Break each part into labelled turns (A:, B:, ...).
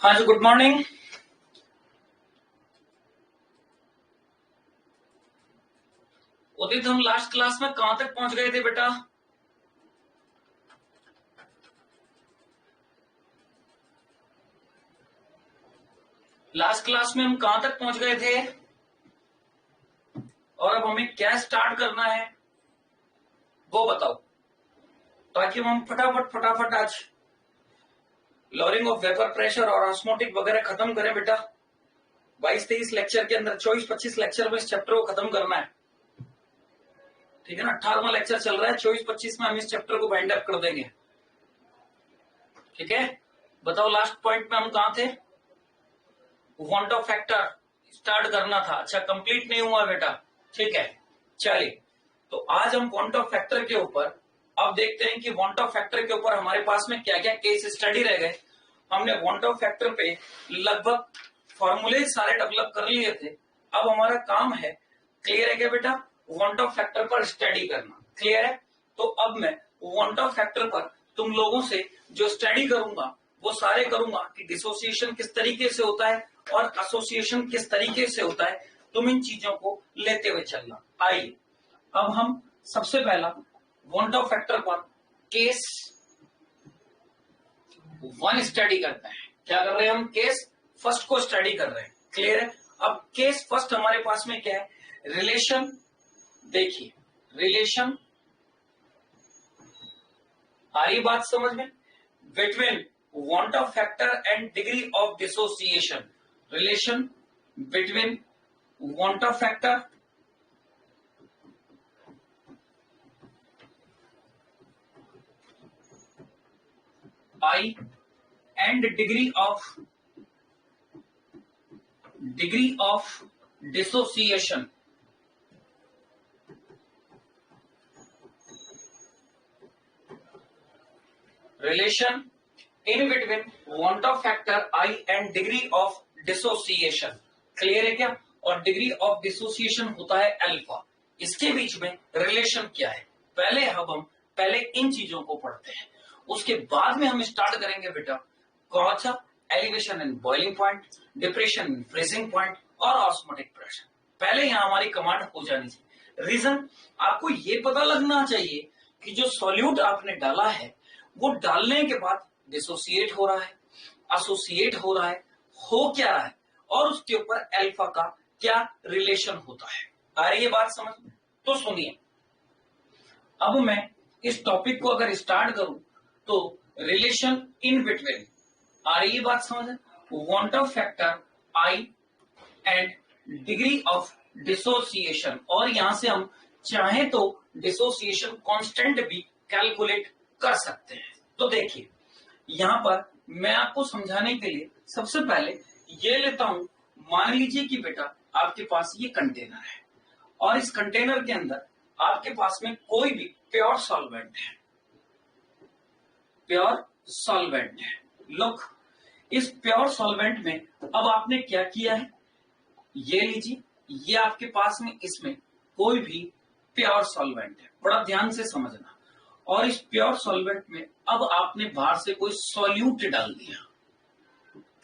A: हाँ जी, good morning. उदित, हम last class में कहां तक पहुंच गए थे बेटा? लास्ट क्लास में हम कहां तक पहुंच गए थे और अब हमें क्या स्टार्ट करना है वो बताओ, ताकि हम फटाफट फटाफट आज लॉरिंग ऑफ वेपर प्रेशर और ऑस्मोटिक वगैरह खत्म करें बेटा। 22-23 लेक्चर के अंदर 24-25 लेक्चर में इस चैप्टर को खत्म करना है, ठीक है ना। 18वां लेक्चर चल रहा है, 24-25 में हम इस चैप्टर को बाइंड अप कर देंगे, ठीक है। बताओ लास्ट पॉइंट में हम कहां थे? वांट ऑफ फैक्टर स्टार्ट करना था। अच्छा, कंप्लीट नहीं हुआ बेटा, ठीक है। चलिए, तो आज हम वांट ऑफ फैक्टर के ऊपर अब देखते हैं कि वांट ऑफ फैक्टर के ऊपर हमारे पास में क्या क्या केस स्टडी रह गए। हमने वांट ऑफ फैक्टर पे लगभग फॉर्मूले सारे डेवलप कर लिए थे। अब हमारा काम है, क्लियर है क्या बेटा, वांट ऑफ फैक्टर पर स्टडी करना। क्लियर है? तो अब मैं वांट ऑफ फैक्टर पर तुम लोगों से जो स्टडी करूंगा वो सारे करूंगा कि डिसोसिएशन किस तरीके से होता है और एसोसिएशन किस तरीके से होता है। तुम इन चीजों को लेते हुए चलना। आइए, अब हम सबसे पहला वांट ऑफ फैक्टर पर केस 1 स्टडी करते हैं। क्या कर रहे हैं हम? केस फर्स्ट को स्टडी कर रहे हैं। क्लियर है? अब केस फर्स्ट हमारे पास में क्या है? रिलेशन। देखिए, रिलेशन आ रही बात समझ में? Between van't Hoff factor and degree of dissociation. Relation between van't Hoff factor I and degree of dissociation. Relation in between want of factor I and degree of dissociation. Clear है क्या? और degree of dissociation होता है alpha. इसके बीच में relation क्या है, पहले हम पहले इन चीजों को पढ़ते हैं, उसके बाद में हम स्टार्ट करेंगे बेटा कौन सा? Elevation and boiling point, depression and freezing point और ऑस्मोटिक प्रेशर। पहले यहां हमारी कमांड हो जानी चाहिए। रीजन आपको ये पता लगना चाहिए कि जो सॉल्यूट आपने डाला है वो डालने के बाद डिसोसिएट हो रहा है, एसोसिएट हो रहा है, हो क्या रहा है, और उसके ऊपर अल्फा का क्या रिलेशन होता है। आ रही है बात समझ? तो सुनिए, अब मैं इस टॉपिक को अगर स्टार्ट करूं तो रिलेशन इन बिटवीन, आ रही है बात समझ? Want Hoff factor i and degree of dissociation, और यहां से हम चाहे तो डिसोसिएशन कांस्टेंट भी कैलकुलेट कर सकते हैं। तो देखिए, यहां पर मैं आपको समझाने के लिए सबसे पहले ये लेता हूं, मान लीजिए कि बेटा आपके पास ये कंटेनर है और इस कंटेनर के अंदर आपके पास में कोई भी प्योर सॉल्वेंट है, प्योर सॉल्वेंट है। लुक, इस प्योर सॉल्वेंट में अब आपने क्या किया है, ये लीजिए, ये आपके पास में इसमें कोई भी प्योर सॉल्वेंट है, बड़ा ध्यान से समझना। और इस प्योर सॉल्वेंट में अब आपने बाहर से कोई सॉल्यूट डाल दिया।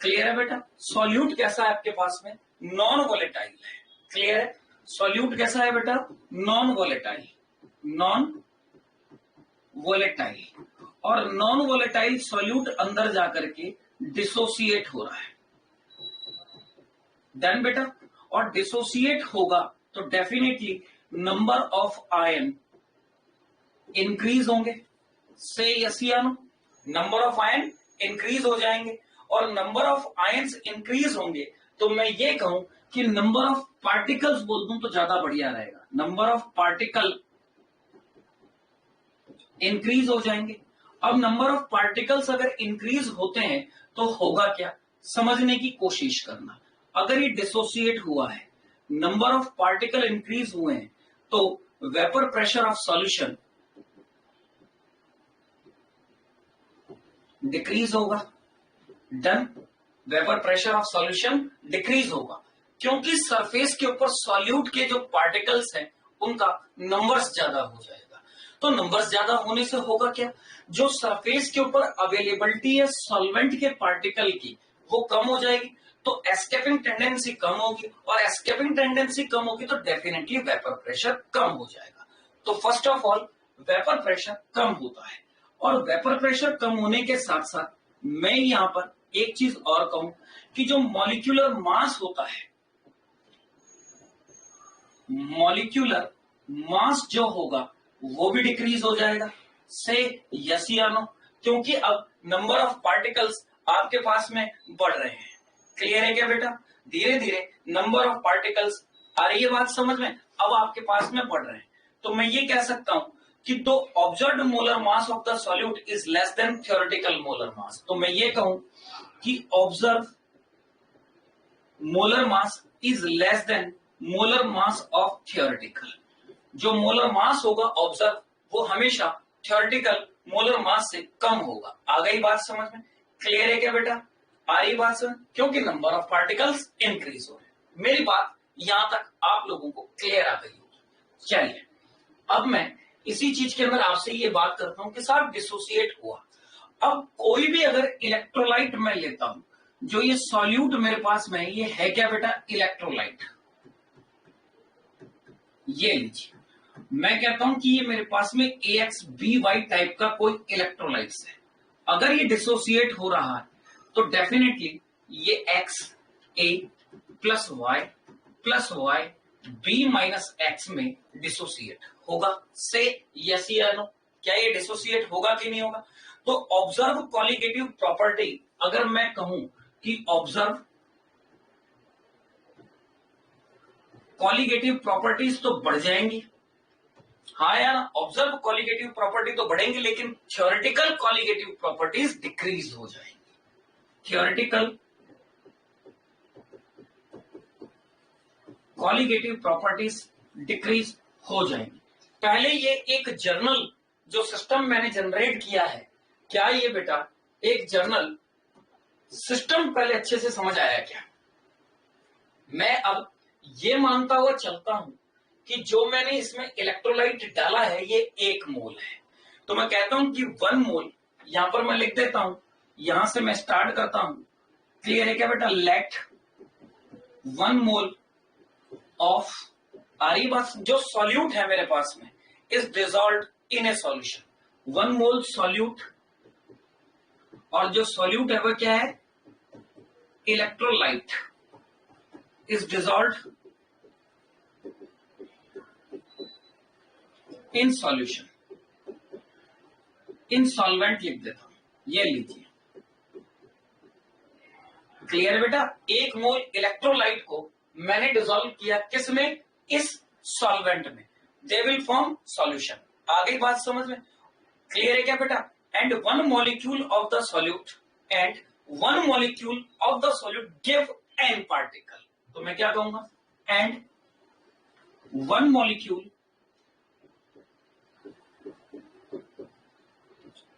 A: क्लियर है बेटा? सॉल्यूट कैसा है आपके पास में? नॉन वोलेटाइल है। क्लियर है? सॉल्यूट कैसा है बेटा? Non volatile, non volatile. और नॉन वोलेटाइल सॉल्यूट अंदर जाकर के डिसोसिएट हो रहा है। देन बेटा, और डिसोसिएट होगा तो definitely number of ion increase होंगे। से यस या no? Number of ion increase हो जाएंगे, और नंबर ऑफ आयंस इंक्रीज होंगे तो मैं ये कहूं कि नंबर ऑफ पार्टिकल्स बोल दूं तो ज्यादा बढ़िया रहेगा। नंबर ऑफ पार्टिकल इंक्रीज हो जाएंगे। अब नंबर ऑफ पार्टिकल्स अगर इंक्रीज होते हैं तो होगा क्या, समझने की कोशिश करना। अगर ये डिसोसिएट हुआ है, नंबर ऑफ पार्टिकल इंक्रीज हुए हैं, तो vapour pressure of solution decrease होगा। Done, vapour pressure of solution decrease होगा, क्योंकि सरफेस के ऊपर सॉल्यूट के जो पार्टिकल्स हैं उनका नंबर्स ज्यादा हो जाएगा। तो नंबर्स ज्यादा होने से होगा क्या, जो सरफेस के ऊपर अवेलेबिलिटी है सॉल्वेंट के पार्टिकल की वो कम हो जाएगी, तो एस्केपिंग टेंडेंसी कम होगी, और एस्केपिंग टेंडेंसी कम होगी तो डेफिनेटली वेपर प्रेशर कम हो जाएगा। तो first of all vapour pressure कम होता है, और वेपर प्रेशर कम होने के साथ साथ मैं यहां पर एक चीज और कहूं कि जो मॉलिक्यूलर मास होता है, मॉलिक्यूलर मास जो होगा वो भी डिक्रीज हो जाएगा। से यस या नो? क्योंकि अब नंबर ऑफ पार्टिकल्स आपके पास में बढ़ रहे हैं। क्लियर है क्या बेटा? धीरे धीरे नंबर ऑफ पार्टिकल्स, आ रही है बात समझ में, अब आपके पास में बढ़ रहे हैं। तो मैं ये कह सकता हूं कि दो observed molar mass of the solute is less than theoretical molar mass, तो मैं ये कहूं कि observe molar mass is less than molar mass of theoretical. जो मोलर मास होगा ऑब्जर्व, वो हमेशा थ्योरेटिकल मोलर मास से कम होगा। आ गई बात समझ में? क्लियर है क्या बेटा? आ रही बात समझ? क्योंकि नंबर ऑफ पार्टिकल्स इंक्रीज हो रहे हैं। मेरी बात यहां तक आप लोगों को क्लियर आ गई होगी। चलिए अब मैं इसी चीज के अंदर आपसे ये बात करता हूं कि साहब डिसोसिएट हुआ। अब कोई भी अगर इलेक्ट्रोलाइट मैं लेता हूं, जो ये सॉल्यूट मेरे पास में ये है क्या बेटा? इलेक्ट्रोलाइट। ये लीजिए, मैं कहता हूं कि ये मेरे पास में AXBY टाइप का कोई इलेक्ट्रोलाइट्स है। अगर ये डिसोसिएट हो रहा है तो डेफिनेटली ये XA plus Y B minus X में डिसोसिएट होगा। से यस या नो? क्या ये डिसोसिएट होगा कि नहीं होगा? तो ऑब्जर्व कॉलिगेटिव प्रॉपर्टी, अगर मैं कहूं कि ऑब्जर्व कॉलिगेटिव प्रॉपर्टीज तो बढ़ जाएंगी। हाँ यार, ऑब्जर्व कॉलिगेटिव प्रॉपर्टी तो बढ़ेंगी, लेकिन थ्योरेटिकल कॉलिगेटिव प्रॉपर्टीज डिक्रीज हो जाएंगी। थ्योरेटिकल कॉलिगेटिव प्रॉपर्टीज डिक्रीज हो जाएंगी। पहले ये एक जर्नल जो सिस्टम मैंने जनरेट किया है, क्या ये बेटा एक जर्नल सिस्टम पहले अच्छे से समझ आया क्या? मैं अब ये मानता हुआ चलता हूं कि जो मैंने इसमें इलेक्ट्रोलाइट डाला है ये 1 मोल है, तो मैं कहता हूं कि 1 मोल, यहां पर मैं लिख देता हूं, यहां से मैं स्टार्ट करता हूं। क्लियर है क्या बेटा? लेट 1 मोल ऑफ, आ रही बात, जो सॉल्यूट है मेरे पास में is dissolved in A solution. 1 mole solute, और जो सॉल्यूट है वो क्या है? Electrolyte is dissolved in solution, in solvent लिख देता हूं, ये लीजिए। क्लियर है बेटा? 1 मोल इलेक्ट्रोलाइट को मैंने डिसॉल्व किया किस में? इस सॉल्वेंट में। They will form solution. आ गई बात समझ में? क्लियर है क्या बेटा? And 1 molecule of the solute and 1 molecule of the solute give n particle. तो मैं क्या कहूंगा? And 1 molecule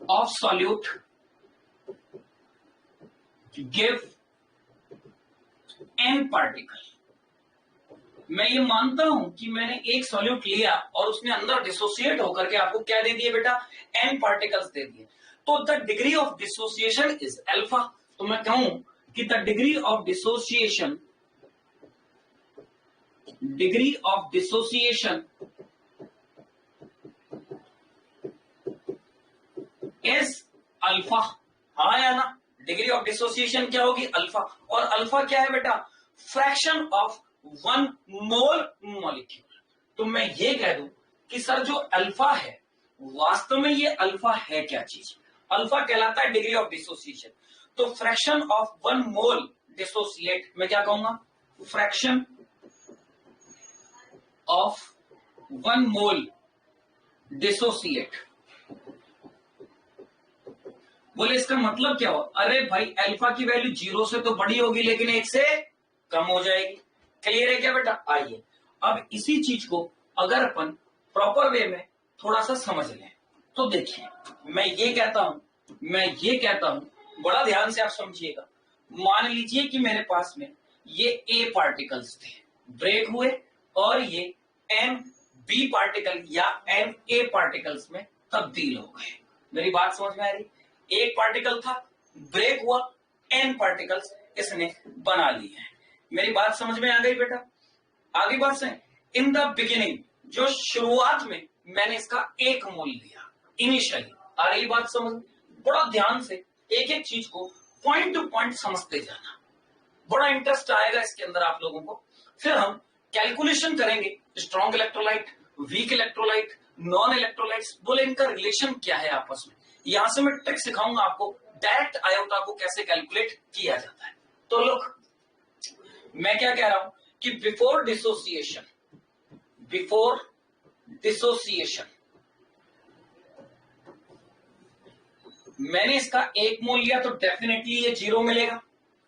A: of solute give n particle। मैं ये मानता हूं कि मैंने एक सॉल्यूट लिया और उसने अंदर डिसोसिएट होकर के आपको क्या दे दिए बेटा? n पार्टिकल्स दे दिए। तो the degree of dissociation is alpha. तो मैं कहूं कि the degree of dissociation is alpha. हाँ या ना? डिग्री ऑफ डिसोसिएशन क्या होगी? अल्फा। और अल्फा क्या है बेटा? Fraction of 1 mole molecule. तो मैं ये कह दूं कि सर जो अल्फा है, वास्तव में ये अल्फा है क्या चीज? अल्फा कहलाता है डिग्री ऑफ डिसोसिएशन। तो फ्रैक्शन ऑफ 1 मोल डिसोसिएट, मैं क्या कहूंगा? Fraction of 1 mole dissociate. बोले इसका मतलब क्या हो? अरे भाई अल्फा की वैल्यू 0 से तो बड़ी होगी लेकिन 1 से कम हो जाएगी। क्लियर है क्या बेटा? आइए अब इसी चीज को अगर अपन प्रॉपर वे में थोड़ा सा समझ लें तो देखिए, मैं ये कहता हूं, बड़ा ध्यान से आप समझिएगा। मान लीजिए कि मेरे पास में ये A पार्टिकल्स थे, ब्रेक हुए और ये MB पार्टिकल या MA पार्टिकल्स में तब्दील हो गए। मेरी बात समझ में आ रही? एक पार्टिकल था, ब्रेक हुआ, n पार्टिकल्स इसने बना लिए हैं। मेरी बात समझ में आ गई बेटा? आगे बात से इन द बिगिनिंग, जो शुरुआत में मैंने इसका 1 मोल लिया इनिशियली। आ रही बात समझ? बड़ा ध्यान से एक एक चीज को पॉइंट टू पॉइंट समझते जाना, बड़ा इंटरेस्ट आएगा इसके अंदर आप लोगों को। फिर हम कैलकुलेशन करेंगे strong electrolyte, weak electrolyte, non electrolytes, बोले इनका रिलेशन क्या है आपस में। यहां से मैं ट्रिक सिखाऊंगा आपको डायरेक्ट आयोटा को कैसे कैलकुलेट किया जाता है। तो लोग, मैं क्या कह रहा हूं कि बिफोर डिसोसिएशन मैंने इसका 1 मोल लिया तो डेफिनेटली ये 0 मिलेगा,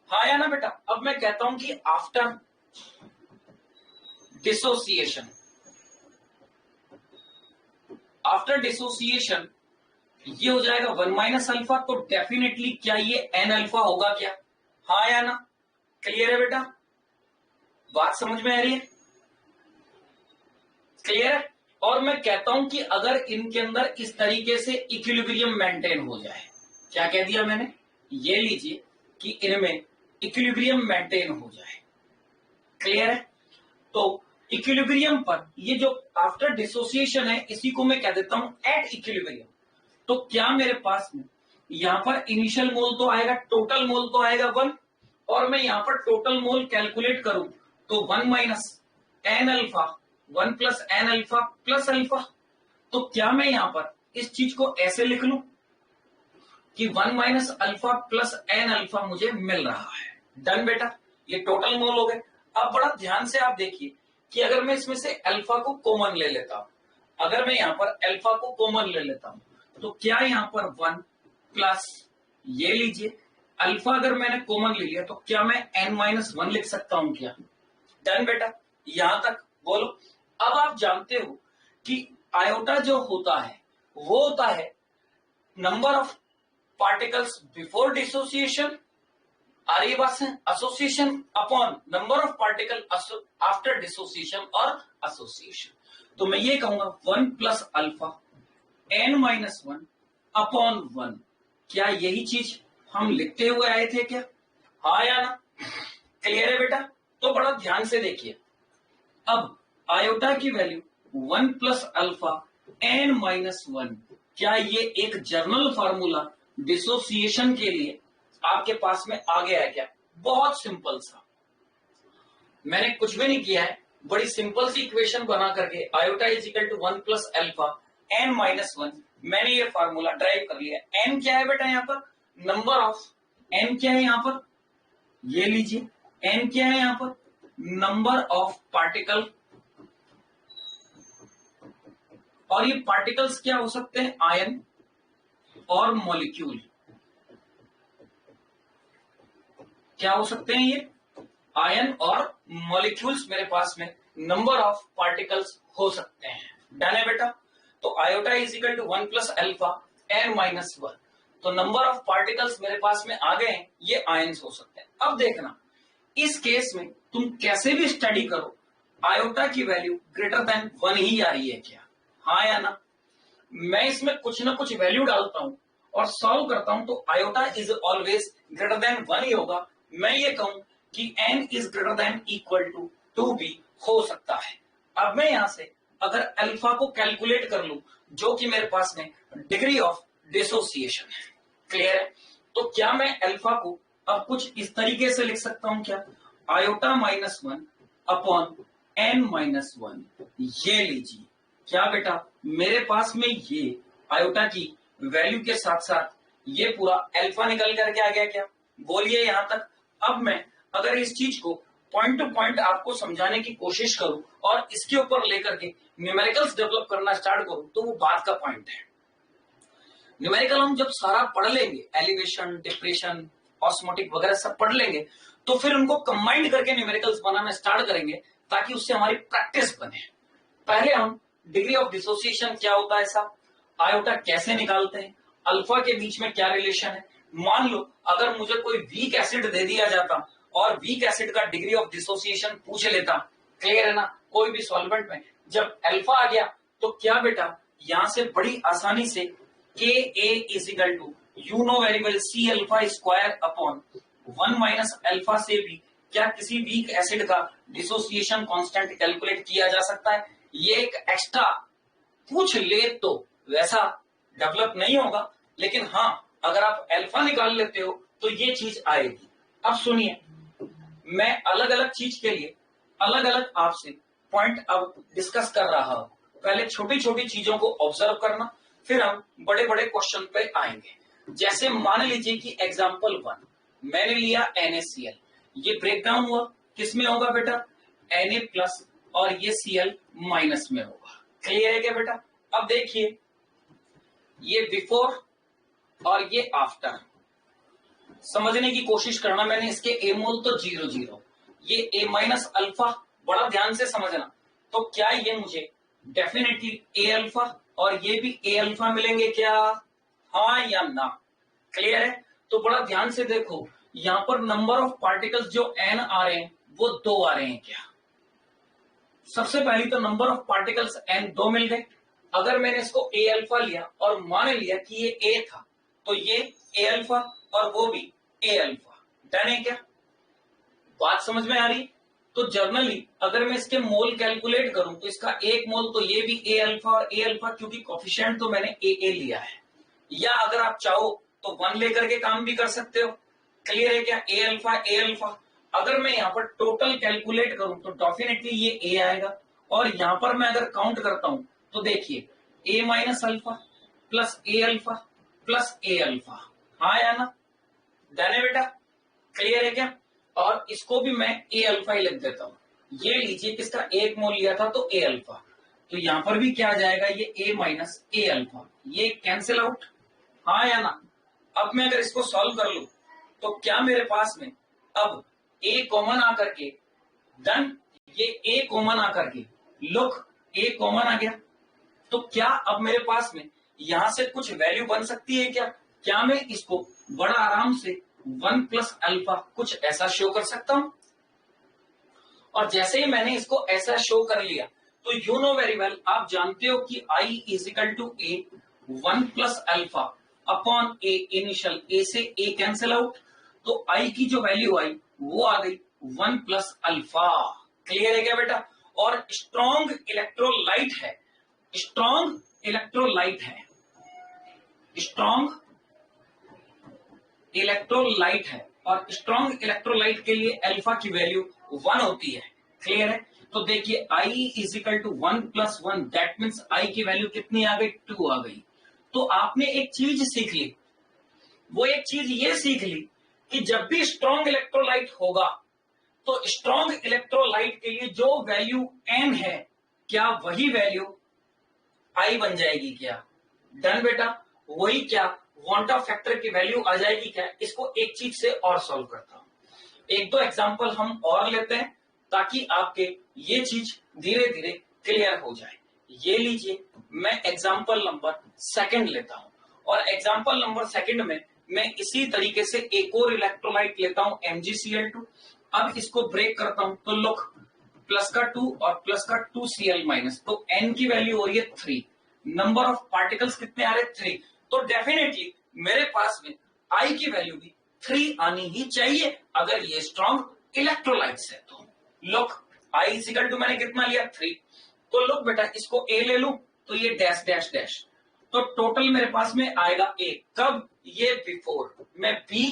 A: हाँ या ना बेटा? अब मैं कहता हूं कि आफ्टर डिसोसिएशन ये हो जाएगा 1 माइनस अल्फा, तो डेफिनेटली क्या ये n अल्फा होगा क्या? हाँ या ना? क्लियर है बेटा? बात समझ में आ रही है? क्लियर है? और मैं कहता हूं कि अगर इनके अंदर इस तरीके से इक्विलिब्रियम मेंटेन हो जाए, क्या कह दिया मैंने? ये लीजिए कि इनमें इक्विलिब्रियम मेंटेन हो जाए। क्लियर है? तो इक्विलिब्रियम पर ये जो आफ्टर डिसोसिएशन है, इसी को मैं कह देता हूं एट इक्विलिब्रियम। तो क्या मेरे पास में यहां पर इनिशियल मोल तो आएगा, टोटल मोल तो आएगा 1, और मैं यहां पर टोटल मोल कैलकुलेट करूं तो 1 minus n alpha, 1 plus n alpha plus alpha. तो क्या मैं यहां पर इस चीज को ऐसे लिख लूं कि 1 minus alpha plus n alpha मुझे मिल रहा है। डन बेटा, ये टोटल मोल हो गए। अब बड़ा ध्यान से आप देखिए कि अगर मैं इसमें से अल्फा को कॉमन ले लेता हूं, अगर मैं यहां पर अल्फा को कॉमन ले लेता हूं तो क्या यहां पर 1 प्लस, ये लीजिए अल्फा अगर मैंने कॉमन ले लिया तो क्या मैं n माइनस 1 लिख सकता हूं क्या? डन बेटा, यहां तक बोलो। अब आप जानते हो कि आयोटा जो होता है वो होता है number of particles before dissociation, आ रही बात से, association upon number of particle after dissociation और एसोसिएशन। तो मैं ये कहूंगा 1 plus alpha n minus 1 upon 1। क्या यही चीज हम लिखते हुए आए थे क्या? हाँ या ना? क्लियर है बेटा? तो बड़ा ध्यान से देखिए, अब आयोटा की value 1 plus alpha n minus 1, क्या ये एक जर्नल फार्मूला डिसोसिएशन के लिए आपके पास में आ गया है क्या? बहुत सिंपल सा, मैंने कुछ भी नहीं किया है, बड़ी सिंपल सी इक्वेशन बना करके iota is equal to 1 plus alpha n minus 1, मैंने ये फार्मूला ड्राइव कर लिया। n क्या है बेटा? यहाँ पर नंबर ऑफ, n क्या है यहाँ पर? ये लीजिए n क्या है यहाँ पर? नंबर ऑफ पार्टिकल, और ये पार्टिकल्स क्या हो सकते हैं? आयन और मॉलिक्यूल। क्या हो सकते हैं ये? आयन और मॉलिक्यूल्स मेरे पास में नंबर ऑफ पार्टिकल्स हो सकते हैं। डन है बेटा? तो iota is equal to 1 plus alpha n minus 1, तो नंबर ऑफ पार्टिकल्स मेरे पास में आ गए हैं, ये आयन्स हो सकते हैं। अब देखना, इस केस में तुम कैसे भी स्टडी करो, आयोटा की वैल्यू ग्रेटर देन 1 ही आ रही है क्या? हाँ या ना? मैं इसमें कुछ ना कुछ वैल्यू डालता हूं और सॉल्व करता हूं, तो iota is always greater than 1 ही होगा। मैं ये कहूं कि n is greater than equal to 2 भी हो सकता है। अब मैं यहां से अगर अल्फा को कैलकुलेट कर लूं, जो कि मेरे पास में डिग्री ऑफ डिसोसिएशन है, क्लियर है? तो क्या मैं अल्फा को अब कुछ इस तरीके से लिख सकता हूं क्या? Iota minus 1 upon n minus 1। ये लीजिए, क्या बेटा मेरे पास में ये आयोटा की वैल्यू के साथ साथ ये पूरा अल्फा निकल करके आ गया क्या? बोलिए यहां तक। अब मैं अगर इस चीज को पॉइंट टू पॉइंट आपको समझाने की कोशिश करूं और इसके ऊपर लेकर के न्यूमेरिकल्स डेवलप करना स्टार्ट करूं, तो वो बात का पॉइंट है। न्यूमेरिकल हम जब सारा पढ़ लेंगे, एलिवेशन, डिप्रेशन, ऑस्मोटिक वगैरह सब पढ़ लेंगे, तो फिर उनको कंबाइंड करके न्यूमेरिकल्स बनाना स्टार्ट करेंगे, ताकि उससे हमारी प्रैक्टिस बने। पहले हम डिग्री ऑफ डिसोसिएशन क्या होता है साहब, आयोटा कैसे निकालते हैं, अल्फा के बीच में क्या रिलेशन है। मान लो अगर मुझे कोई वीक एसिड दे दिया जाता और वीक एसिड का डिग्री ऑफ डिसोसिएशन पूछ लेता, क्लियर है ना, कोई भी सॉल्वेंट में, जब अल्फा आ गया तो क्या बेटा यहां से बड़ी आसानी से Ka is equal to you know very well C alpha square upon 1 minus alpha से भी क्या किसी वीक एसिड का डिसोसिएशन कांस्टेंट कैलकुलेट किया जा सकता है? ये एक एक्स्ट्रा पूछ ले तो वैसा डेवलप नहीं होगा, लेकिन हाँ अगर आप अल्फा निकाल लेते हो तो ये चीज आएगी। अब सुनिए, मैं अलग अलग चीज के लिए अलग अलग आपसे पॉइंट अब डिस्कस कर रहा हूं। पहले छोटी छोटी चीजों को ऑब्जर्व करना, फिर हम बड़े बड़े क्वेश्चन पे आएंगे। जैसे मान लीजिए कि एग्जांपल 1 मैंने लिया NaCl, ये ब्रेकडाउन हुआ, किसमें होगा बेटा? Na प्लस और ये Cl माइनस में होगा। क्लियर है क्या बेटा? अब देखिए, ये बिफोर और ये आफ्टर समझने की कोशिश करना। मैंने इसके ए मोल तो 0 ये A माइनस अल्फा, बड़ा ध्यान से समझना। तो क्या ये मुझे डेफिनेटली A अल्फा और ये भी A अल्फा मिलेंगे क्या? हाँ या ना? क्लियर है? तो बड़ा ध्यान से देखो, यहां पर नंबर ऑफ पार्टिकल्स जो N आ रहे हैं वो 2 आ रहे हैं क्या? सबसे पहली तो नंबर ऑफ पार्टिकल्स N 2 मिल गए। अगर मैंने इसको A अल्फा लिया और मान लिया कि ये A था, तो ये A अल्फा और वो भी A अल्फा। डन है क्या? बात समझ में आ रही? तो जर्नली अगर मैं इसके मोल कैलकुलेट करूं तो इसका एक मोल तो ये भी A अल्फा और A अल्फा, क्योंकि कोफिशिएंट तो मैंने AA लिया है। या अगर आप चाहो तो 1 लेकर के काम भी कर सकते हो। क्लियर है क्या? A alpha A alpha. अगर मैं यहाँ पर टोटल कैलकुलेट करूं तो डेफिनेटली ये A आएगा, और यहां पर मैं अगर काउंट करता हूं तो देखिए A minus alpha plus A alpha plus A alpha. हाँ या ना? डन है बेटा? क्लियर है क्या? और इसको भी मैं A अल्फा ही लिख देता हूं। ये लीजिए, किसका एक मोल लिया था तो A अल्फा, तो यहां पर भी क्या आ जाएगा? ये A माइनस A अल्फा, ये कैंसिल आउट। हाँ या ना? अब मैं अगर इसको सॉल्व कर लूं तो क्या मेरे पास में अब A कॉमन आकर के, डन, ये A कॉमन आकर के, लुक A कॉमन आ गया, तो क्या अब मेरे पास में यहां से कुछ वैल्यू बन सकती है क्या? क्या मैं इसको बड़ा आराम से 1 प्लस अल्फा कुछ ऐसा शो कर सकता हूं? और जैसे ही मैंने इसको ऐसा शो कर लिया तो यू नो वेरी वेल, आप जानते हो कि I is equal to A 1 plus alpha upon A initial. A से A कैंसिल आउट, तो I की जो वैल्यू आई वो आ गई 1 प्लस अल्फा। क्लियर है क्या बेटा? और स्ट्रॉन्ग इलेक्ट्रोलाइट है, स्ट्रॉन्ग इलेक्ट्रोलाइट है, स्ट्रॉन्ग इलेक्ट्रोलाइट है, और स्ट्रॉन्ग इलेक्ट्रोलाइट के लिए अल्फा की वैल्यू 1 होती है। क्लियर है? तो देखिए I is equal to 1 plus 1, that means I की वैल्यू कितनी आ गई? 2 आ गई। तो आपने एक चीज सीख ली, वो एक चीज ये सीख ली कि जब भी स्ट्रॉन्ग इलेक्ट्रोलाइट होगा तो स्ट्रॉन्ग इलेक्ट्रोलाइट के लिए जो वैल्यू N है, क्या वही वैल्यू I बन जाएगी क्या? डन बेटा? वही क्या वांट ऑफ फैक्टर की वैल्यू आ जाएगी क्या? इसको एक चीज से और सॉल्व करता हूं, एक दो एग्जांपल हम और लेते हैं ताकि आपके ये चीज धीरे धीरे क्लियर हो जाए। ये लीजिए, मैं एग्जांपल नंबर 2 लेता हूं, और एग्जांपल नंबर 2 में मैं इसी तरीके से एक और इलेक्ट्रोलाइट लेता हूं MgCl2। अब इसको ब्रेक करता हूं तो लुक, प्लस का 2 और प्लस का 2Cl माइनस, तो N की वैल्यू हो रही है 3, नंबर ऑफ पार्टिकल्स कितने आ रहे? 3। तो डेफिनेटली मेरे पास में I की वैल्यू भी 3 आनी ही चाहिए अगर ये स्ट्रॉन्ग इलेक्ट्रोलाइट्स है। तो look, I is equal to मैंने कितना लिया? 3। तो लुक बेटा, इसको A ले लूं तो ये डैश डैश डैश, तो टोटल मेरे पास में आएगा A। कब? ये बिफोर। मैं B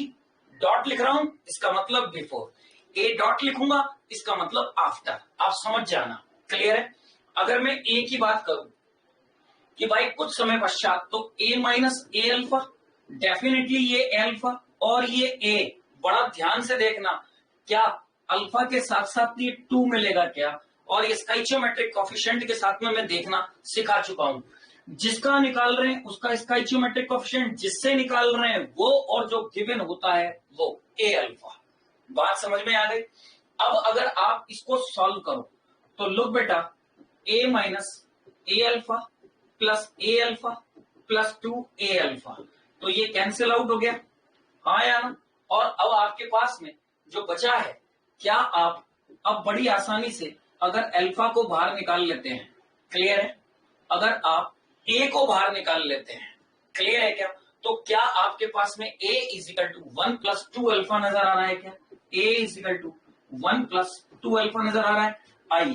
A: डॉट लिख रहा हूं, इसका मतलब बिफोर। A डॉट लिखूंगा, इसका मतलब आफ्टर। आप समझ जाना। क्लियर है? अगर मैं A की बात करूं कि भाई कुछ समय पश्चात, तो A minus A alpha, definitely ये अल्फा और ये A, बड़ा ध्यान से देखना, क्या अल्फा के साथ साथ ये 2 मिलेगा क्या? और ये स्टोइचियोमेट्रिक कोएफिशिएंट के साथ में मैं देखना सिखा चुका हूं। जिसका निकाल रहे हैं उसका स्टोइचियोमेट्रिक कोएफिशिएंट, जिससे निकाल रहे हैं वो, और जो गिवन होता है वो A अल्फा। बात समझ में आ गई? अब अगर आप इसको सॉल्व करो तो लुक बेटा, A minus A alpha plus A alpha plus 2A alpha, तो ये कैंसिल आउट हो गया। हाँ या ना? और अब आपके पास में जो बचा है, क्या आप अब बड़ी आसानी से अगर अल्फा को बाहर निकाल लेते हैं, क्लियर है? अगर आप A को बाहर निकाल लेते हैं, क्लियर है क्या? तो क्या आपके पास में a is equal to 1 plus 2 alpha नजर आ रहा है क्या? a is equal to 1 plus 2 alpha नजर आ रहा है। i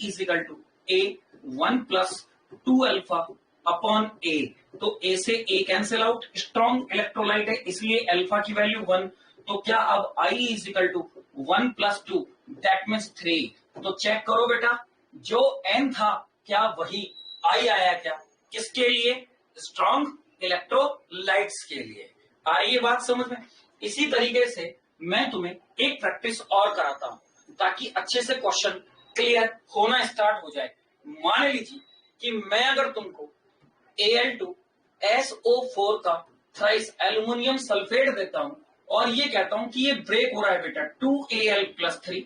A: is equal to a 1 plus 2 alpha upon a, तो a से a cancel out, strong electrolyte है इसलिए अल्फा की वैल्यू 1। तो क्या अब i is equal to 1 plus 2 that means 3। तो चेक करो बेटा, जो n था क्या वही i आया क्या? किसके लिए? स्ट्रॉन्ग इलेक्ट्रोलाइट्स के लिए। आ रही है बात समझ में? इसी तरीके से मैं तुम्हें एक प्रैक्टिस और कराता हूं ताकि अच्छे से क्वेश्चन क्लियर होना स्टार्ट हो जाए। मान लीजिए कि मैं अगर तुमको Al2SO4 का थ्राइस एल्युमिनियम सल्फेट देता हूं और ये कहता हूं कि ये ब्रेक हो रहा है बेटा 2Al प्लस 3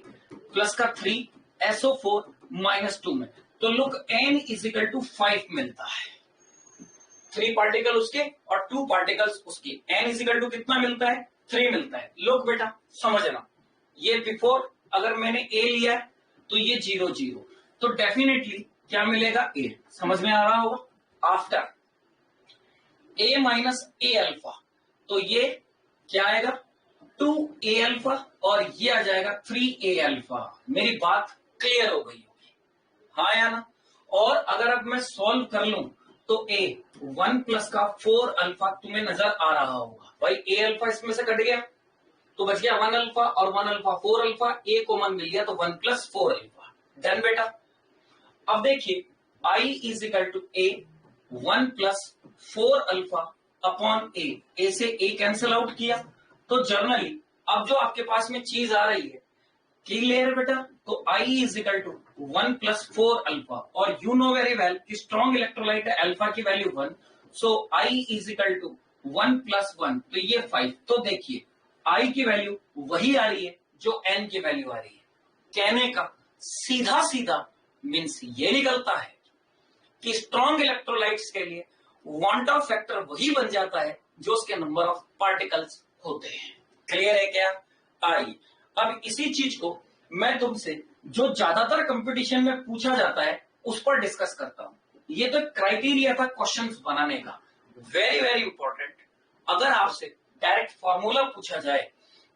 A: प्लस का 3SO4 माइनस 2 में, तो लुक n इजिकल टू 5 मिलता है। 3 पार्टिकल उसके और 2 पार्टिकल्स उसके, n इजिकल टू कितना मिलता है? 3 मिलता है। लोग बेटा समझना, ये बिफोर अगर मैंने a लिया है तो ये 0 0, तो डेफिनेटली क्या मिलेगा? a। समझ में आ रहा होगा। After a minus a alpha, तो ये क्या आएगा? 2a अल्फा और ये आ जाएगा 3a अल्फा। मेरी बात क्लियर हो गई होगी, हाँ या ना? और अगर अब मैं सॉल्व कर लूं तो a 1 प्लस का 4 अल्फा तुम्हें नजर आ रहा होगा। भाई a अल्फा इसमें से कट गया तो बच गया 1 अल्फा और 1 अल्फा 4 अल्फा, a कॉमन मिल गया तो 1 प्लस 4 अल्फा। डन बेटा। अब देखिए i is equal to a 1 plus 4 alpha upon a से a कैंसिल आउट किया, तो जर्नली अब जो आपके पास में चीज आ रही है क्लियर बेटा, तो I is equal to 1 plus 4 alpha और यू नो वेरी वेल कि स्ट्रॉन्ग इलेक्ट्रोलाइट है, अल्फा की value 1, so I is equal to 1 plus 1, तो ये 5। तो देखिए I की वैल्यू वही आ रही है जो N की वैल्यू आ रही है। कहने का सीधा सीधा मीन्स ये निकलता है कि स्ट्रॉन्ग इलेक्ट्रोलाइट्स के लिए वांट ऑफ फैक्टर वही बन जाता है जो उसके नंबर ऑफ पार्टिकल्स होते हैं। क्लियर है क्या? आई अब इसी चीज को मैं तुमसे जो ज्यादातर कंपटीशन में पूछा जाता है उस पर डिस्कस करता हूं। ये तो क्राइटेरिया था क्वेश्चंस बनाने का, वेरी वेरी इंपॉर्टेंट। अगर आपसे डायरेक्ट फॉर्मूला पूछा जाए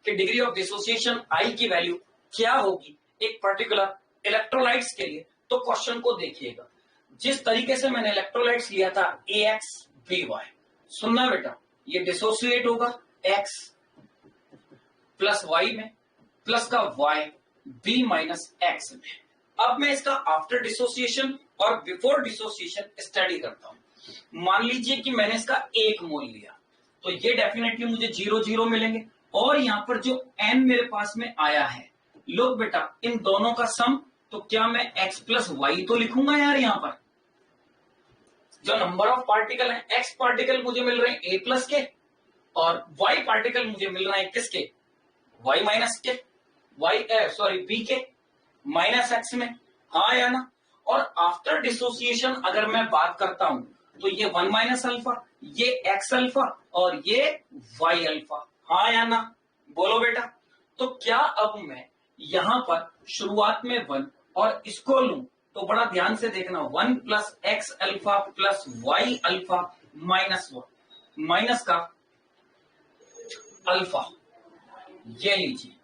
A: कि डिग्री ऑफ डिसोसिएशन आई की वैल्यू क्या होगी एक पर्टिकुलर इलेक्ट्रोलाइट्स के लिए, तो क्वेश्चन को देखिएगा। जिस तरीके से मैंने इलेक्ट्रोलाइट्स लिया था AX/BY, सुनना बेटा, ये डिसोसिएट होगा X प्लस Y में प्लस का Y B माइनस X में। अब मैं इसका आफ्टर डिसोसिएशन और बिफोर डिसोसिएशन स्टडी करता हूं। मान लीजिए कि मैंने इसका 1 मोल लिया, तो ये डेफिनेटली मुझे 0 0 मिलेंगे और यहां पर जो N मेरे पास में आया है, लोग बेटा इन दोनों का सम, तो क्या मैं X प्लस Y तो लिखूंगा यार। यहां पर जो नंबर ऑफ पार्टिकल है, X पार्टिकल मुझे मिल रहे हैं A प्लस के और Y पार्टिकल मुझे मिल रहे हैं किसके? Y माइनस के, B के माइनस X में, हाँ या ना? और आफ्टर डिसोसिएशन अगर मैं बात करता हूं तो ये 1 माइनस अल्फा, ये X अल्फा और ये Y अल्फा, हाँ या ना? बोलो बेटा। तो क्या अब मैं यहां पर शुरुआत में 1 और इसको लूं तो बड़ा ध्यान से देखना, 1 plus X alpha plus Y alpha minus 1 minus का अल्फा, ये लीजिए।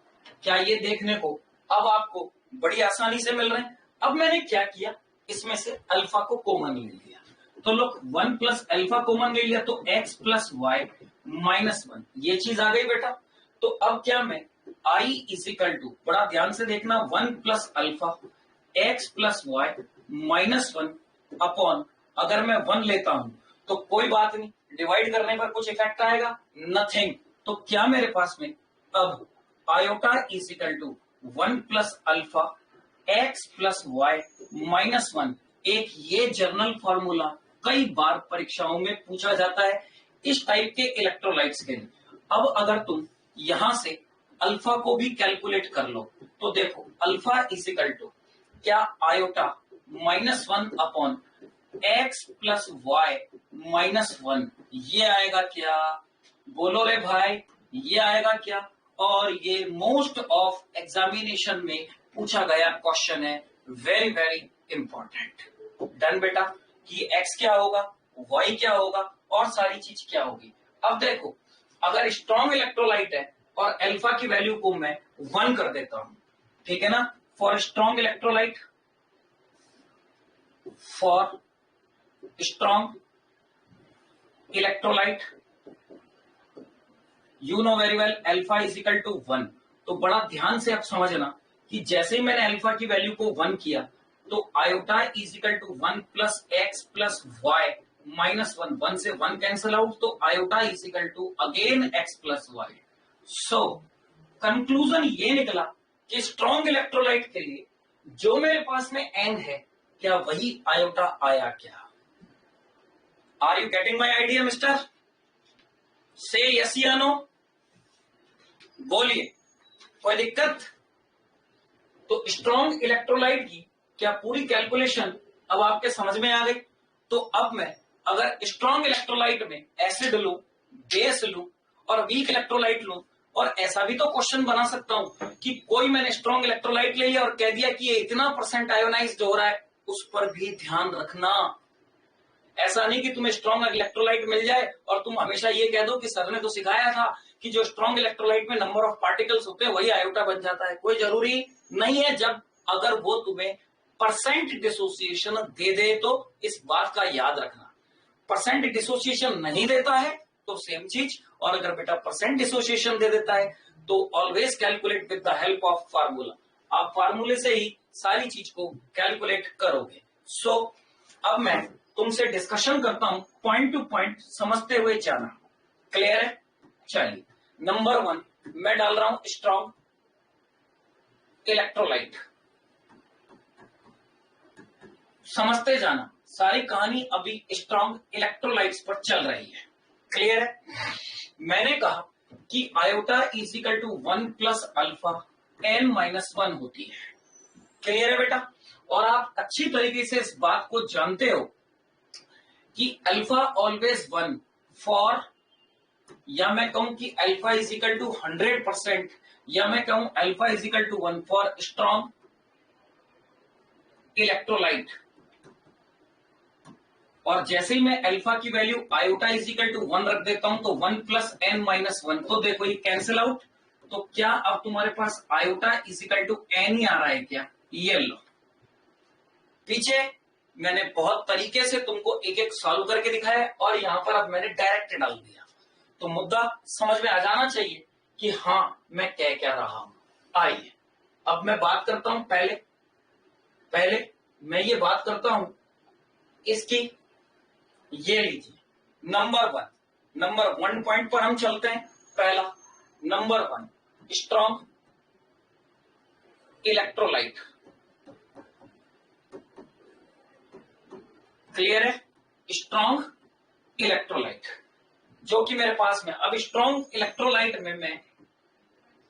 A: क्या ये देखने को अब आपको बड़ी आसानी से मिल रहे हैं? अब मैंने क्या किया, इसमें से अल्फा को कॉमन ले लिया, तो लोग 1 प्लस अल्फा कॉमन ले लिया तो X प्लस Y माइनस 1, ये चीज आ गई बेटा। तो अब क्या मैं I इज इक्वल टू, बड़ा ध्यान से देखना, 1 plus alpha X plus Y minus 1 upon, अगर मैं 1 लेता हूं तो कोई बात नहीं, डिवाइड करने पर कुछ इफेक्ट आएगा? नथिंग। तो क्या मेरे पास में अब iota is equal to 1 plus alpha X plus Y minus 1, एक ये जर्नल फॉर्मूला कई बार परीक्षाओं में पूछा जाता है इस टाइप के इलेक्ट्रोलाइट्स के लिए। अब अगर तुम यहां से अल्फा को भी कैलकुलेट कर लो तो देखो अल्फा इज इक्वल टू क्या, iota minus 1 upon X plus Y minus 1, ये आएगा क्या? बोलो रे भाई, ये आएगा क्या? और ये मोस्ट ऑफ एग्जामिनेशन में पूछा गया क्वेश्चन है, वेरी वेरी इंपॉर्टेंट। डन बेटा, कि X क्या होगा, Y क्या होगा और सारी चीज क्या होगी। अब देखो, अगर स्ट्रॉन्ग इलेक्ट्रोलाइट है और अल्फा की वैल्यू को मैं 1 कर देता हूं, ठीक है ना, for strong electrolyte, for strong electrolyte, you know very well alpha is equal to 1। तो बड़ा ध्यान से आप समझना कि जैसे ही मैंने अल्फा की वैल्यू को 1 किया तो iota is equal to 1 plus x plus y minus 1, 1 से 1 कैंसिल आउट, तो iota is equal to again x plus y. So conclusion ये निकला कि स्ट्रॉन्ग इलेक्ट्रोलाइट के लिए जो मेरे पास में एन है, क्या वही आयोटा आया क्या। Are you getting my idea mister? Say yes या नो, बोलिए, कोई दिक्कत? तो स्ट्रॉन्ग इलेक्ट्रोलाइट की क्या पूरी कैलकुलेशन अब आपके समझ में आ गई। तो अब मैं अगर स्ट्रॉन्ग इलेक्ट्रोलाइट में एसिड लूं, बेस लूं और वीक इलेक्ट्रोलाइट लूं, और ऐसा भी तो क्वेश्चन बना सकता हूं कि कोई मैंने स्ट्रॉन्ग इलेक्ट्रोलाइट ले लिया और कह दिया कि ये इतना % आयोनाइज्ड हो रहा है, उस पर भी ध्यान रखना। ऐसा नहीं कि तुम्हें स्ट्रॉन्ग इलेक्ट्रोलाइट मिल जाए और तुम हमेशा ये कह दो कि सर ने तो सिखाया था कि जो स्ट्रॉन्ग इलेक्ट्रोलाइट में नंबर ऑफ पार्टिकल्स होते हैं वही आयोटा बन जाता है। कोई जरूरी नहीं है, जब अगर वो तुम्हें % डिसोसिएशन दे दे तो इस बात का याद रखना। % डिसोसिएशन नहीं देता है तो सेम चीज, और अगर बेटा % डिसोसिएशन दे देता है तो always calculate with the help of formula. आप फार्मूले से ही सारी चीज को कैलकुलेट करोगे। सो अब मैं तुमसे डिस्कशन करता हूं, पॉइंट टू पॉइंट समझते हुए जाना। क्लियर है? चलिए, नंबर 1 मैं डाल रहा हूं स्ट्रॉन्ग इलेक्ट्रोलाइट। समझते जाना, सारी कहानी अभी स्ट्रॉन्ग इलेक्ट्रोलाइट्स पर चल रही है। क्लियर है? मैंने कहा कि iota is equal to 1 plus alpha n minus 1 होती है। क्लियर है बेटा? और आप अच्छी तरीके से इस बात को जानते हो कि अल्फा ऑलवेज 1 फॉर, या मैं कहूं कि अल्फा इज इक्वल टू 100%, या मैं कहूं alpha is equal to 1 for strong electrolyte. और जैसे ही मैं अल्फा की value iota is equal to 1 रख देता हूं तो 1 प्लस n माइनस 1, तो देखो ये कैंसिल आउट। तो क्या अब तुम्हारे पास iota is equal to n ही आ रहा है क्या? ये लो, पीछे मैंने बहुत तरीके से तुमको एक एक सॉल्व करके दिखाया और यहां पर अब मैंने डायरेक्ट डाल दिया, तो मुद्दा समझ में आ जाना चाहिए कि हाँ मैं कह क्या रहा हूं। आइए अब मैं बात करता हूं, पहले मैं ये बात करता हूं इसकी। ये लीजिए नंबर 1 पॉइंट पर हम चलते हैं। पहला नंबर 1 स्ट्रॉन्ग इलेक्ट्रोलाइट। क्लियर है? स्ट्रॉन्ग इलेक्ट्रोलाइट जो कि मेरे पास में, अब स्ट्रॉन्ग इलेक्ट्रोलाइट में मैं